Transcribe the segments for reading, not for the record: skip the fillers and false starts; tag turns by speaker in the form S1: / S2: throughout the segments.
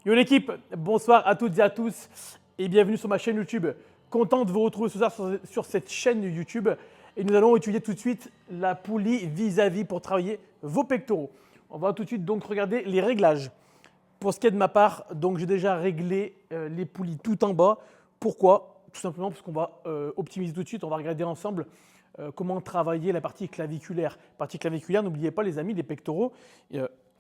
S1: Yo l'équipe, bonsoir à toutes et à tous et bienvenue sur ma chaîne YouTube. Content de vous retrouver ce soir sur cette chaîne YouTube et nous allons étudier tout de suite la poulie vis-à-vis pour travailler vos pectoraux. On va tout de suite donc regarder les réglages. Pour ce qui est de ma part, donc j'ai déjà réglé les poulies tout en bas. Pourquoi? Tout simplement parce qu'on va optimiser tout de suite, on va regarder ensemble comment travailler la partie claviculaire. Partie claviculaire, n'oubliez pas les amis, les pectoraux,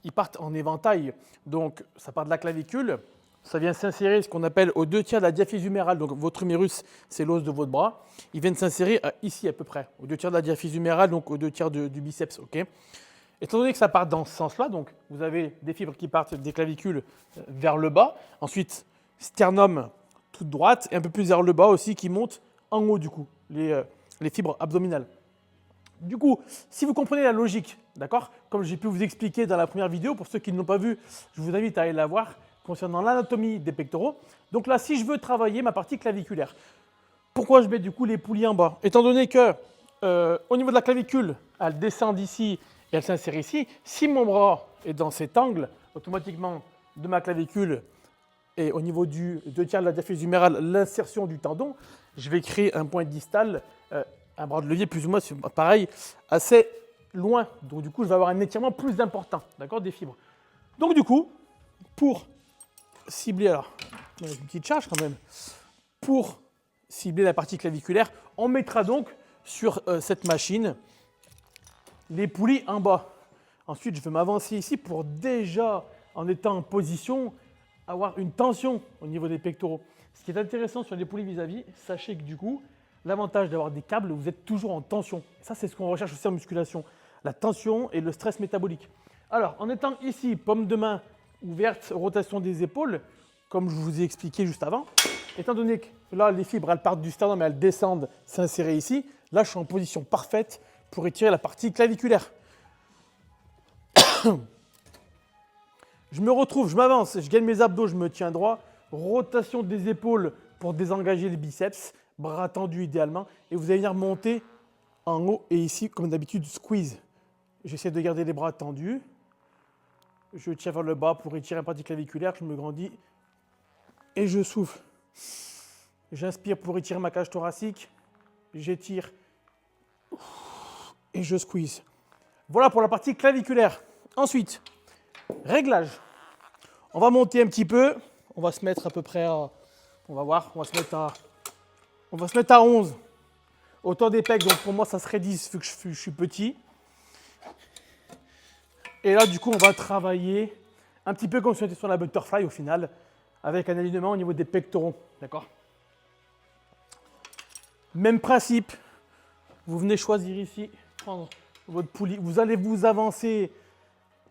S1: ils partent en éventail. Donc ça part de la clavicule, ça vient s'insérer ce qu'on appelle aux 2/3 de la diaphyse humérale. Donc votre humérus, c'est l'os de votre bras. Ils viennent s'insérer ici à peu près, aux 2/3 de la diaphyse humérale, donc aux 2/3 du biceps. Okay. Étant donné que ça part dans ce sens-là, donc vous avez des fibres qui partent des clavicules vers le bas. Ensuite, sternum toute droite et un peu plus vers le bas aussi qui monte en haut du coup, les fibres abdominales. Du coup, si vous comprenez la logique, d'accord, comme j'ai pu vous expliquer dans la première vidéo, pour ceux qui ne l'ont pas vu, je vous invite à aller la voir concernant l'anatomie des pectoraux. Donc là, si je veux travailler ma partie claviculaire, pourquoi je mets du coup les poulies en bas? Étant donné que au niveau de la clavicule, elle descend d'ici et elle s'insère ici, si mon bras est dans cet angle, automatiquement de ma clavicule et au niveau du 2/3 de la diaphyse humérale, l'insertion du tendon, je vais créer un point distal, un bras de levier plus ou moins pareil, assez loin. Donc du coup, je vais avoir un étirement plus important, d'accord, des fibres. Donc du coup, pour cibler, alors, une petite charge quand même, pour cibler la partie claviculaire, on mettra donc sur cette machine les poulies en bas. Ensuite, je vais m'avancer ici pour déjà, en étant en position, avoir une tension au niveau des pectoraux. Ce qui est intéressant sur les poulies vis-à-vis, sachez que du coup, l'avantage d'avoir des câbles, vous êtes toujours en tension. Ça, c'est ce qu'on recherche aussi en musculation, la tension et le stress métabolique. Alors, en étant ici, paume de main ouverte, rotation des épaules, comme je vous ai expliqué juste avant, étant donné que là, les fibres, elles partent du sternum, mais elles descendent s'insérer ici, là, je suis en position parfaite pour étirer la partie claviculaire. Je me retrouve, je m'avance, je gagne mes abdos, je me tiens droit, rotation des épaules pour désengager les biceps, bras tendus idéalement, et vous allez venir monter en haut et ici, comme d'habitude, squeeze. J'essaie de garder les bras tendus, je tiens vers le bas pour étirer la partie claviculaire, je me grandis et je souffle. J'inspire pour étirer ma cage thoracique, j'étire et je squeeze. Voilà pour la partie claviculaire. Ensuite, réglage. On va monter un petit peu, on va se mettre à peu près à, on va voir, on va se mettre à 11. Autant des pecs, donc pour moi ça serait 10 vu que je suis petit. Et là du coup on va travailler un petit peu comme si on était sur la butterfly au final, avec un alignement au niveau des pectoraux, d'accord? Même principe, vous venez choisir ici, prendre votre poulie, vous allez vous avancer,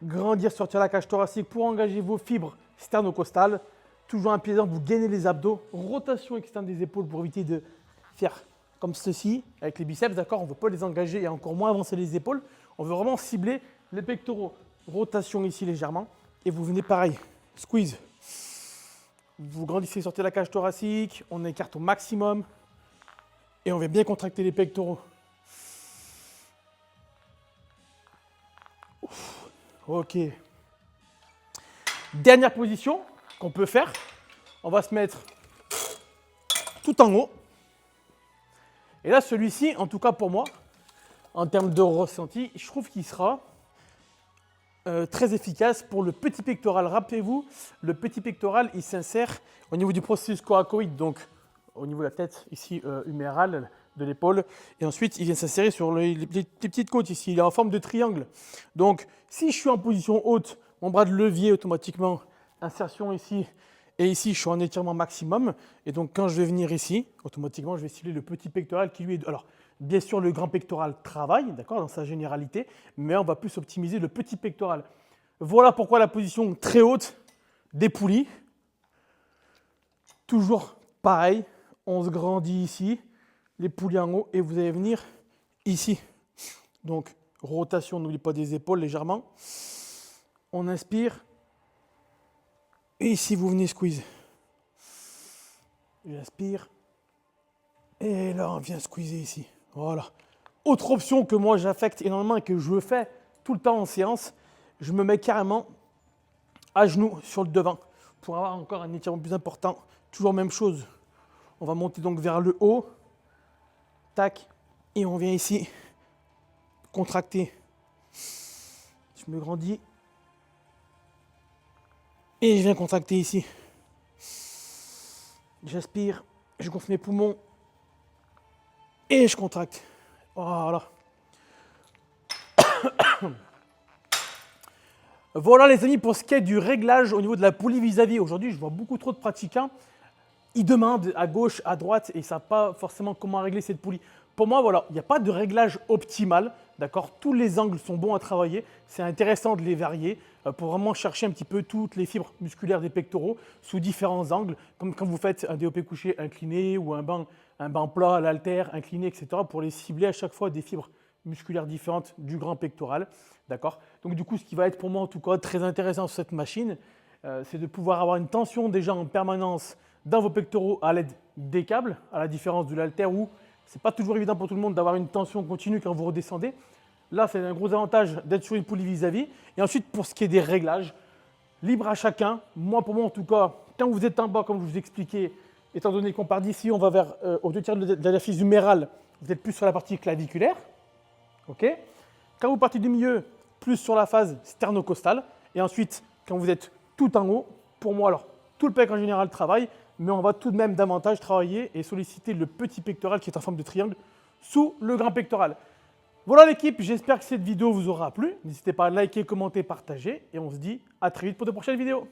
S1: grandir, sortir la cage thoracique pour engager vos fibres sternocostales. Toujours un pied d'or, vous gainez les abdos, rotation externe des épaules pour éviter de faire comme ceci avec les biceps, d'accord? On ne veut pas les engager et encore moins avancer les épaules. On veut vraiment cibler les pectoraux. Rotation ici légèrement et vous venez pareil, squeeze. Vous grandissez, sortez la cage thoracique, on écarte au maximum et on vient bien contracter les pectoraux. Ouf. Ok. Dernière position qu'on peut faire, on va se mettre tout en haut. Et là, celui-ci, en tout cas pour moi, en termes de ressenti, je trouve qu'il sera très efficace pour le petit pectoral. Rappelez-vous, le petit pectoral, il s'insère au niveau du processus coracoïde, donc au niveau de la tête, ici, humérale, de l'épaule. Et ensuite, il vient s'insérer sur les petites côtes ici. Il est en forme de triangle. Donc, si je suis en position haute, mon bras de levier, automatiquement, insertion ici, et ici, je suis en étirement maximum. Et donc, quand je vais venir ici, automatiquement, je vais cibler le petit pectoral qui lui est... Alors, bien sûr, le grand pectoral travaille, d'accord, dans sa généralité, mais on va plus optimiser le petit pectoral. Voilà pourquoi la position très haute des poulies. Toujours pareil, on se grandit ici, les poulies en haut, et vous allez venir ici. Donc, rotation, n'oubliez pas des épaules légèrement. On inspire. Et ici, vous venez squeeze. J'inspire. Et là, on vient squeezer ici. Voilà. Autre option que moi, j'affecte énormément et que je fais tout le temps en séance, je me mets carrément à genoux sur le devant. pour avoir encore un étirement plus important. Toujours même chose. On va monter donc vers le haut. Tac. Et on vient ici contracter. Je me grandis. Et je viens contracter ici. J'aspire. Je gonfle mes poumons. Et je contracte. Voilà. Voilà les amis pour ce qui est du réglage au niveau de la poulie vis-à-vis. Aujourd'hui, je vois beaucoup trop de pratiquants. Ils demandent à gauche, à droite et ils ne savent pas forcément comment régler cette poulie. Pour moi, voilà, il n'y a pas de réglage optimal. D'accord, tous les angles sont bons à travailler. C'est intéressant de les varier pour vraiment chercher un petit peu toutes les fibres musculaires des pectoraux sous différents angles, comme quand vous faites un développé couché incliné ou un banc plat à l'haltère incliné, etc. pour les cibler à chaque fois des fibres musculaires différentes du grand pectoral. D'accord. Donc du coup, ce qui va être pour moi en tout cas très intéressant sur cette machine, c'est de pouvoir avoir une tension déjà en permanence dans vos pectoraux à l'aide des câbles, à la différence de l'haltère où ce n'est pas toujours évident pour tout le monde d'avoir une tension continue quand vous redescendez. Là, c'est un gros avantage d'être sur une poulie vis-à-vis. Et ensuite, pour ce qui est des réglages, libre à chacun. Moi, pour moi en tout cas, quand vous êtes en bas, comme je vous ai expliqué, étant donné qu'on part d'ici, on va vers aux 2/3 de la diaphyse humérale, vous êtes plus sur la partie claviculaire. Okay. Quand vous partez du milieu, plus sur la phase sternocostale. Et ensuite, quand vous êtes tout en haut, pour moi, alors, tout le pec en général travaille, mais on va tout de même davantage travailler et solliciter le petit pectoral qui est en forme de triangle sous le grand pectoral. Voilà l'équipe, j'espère que cette vidéo vous aura plu. N'hésitez pas à liker, commenter, partager et on se dit à très vite pour de prochaines vidéos.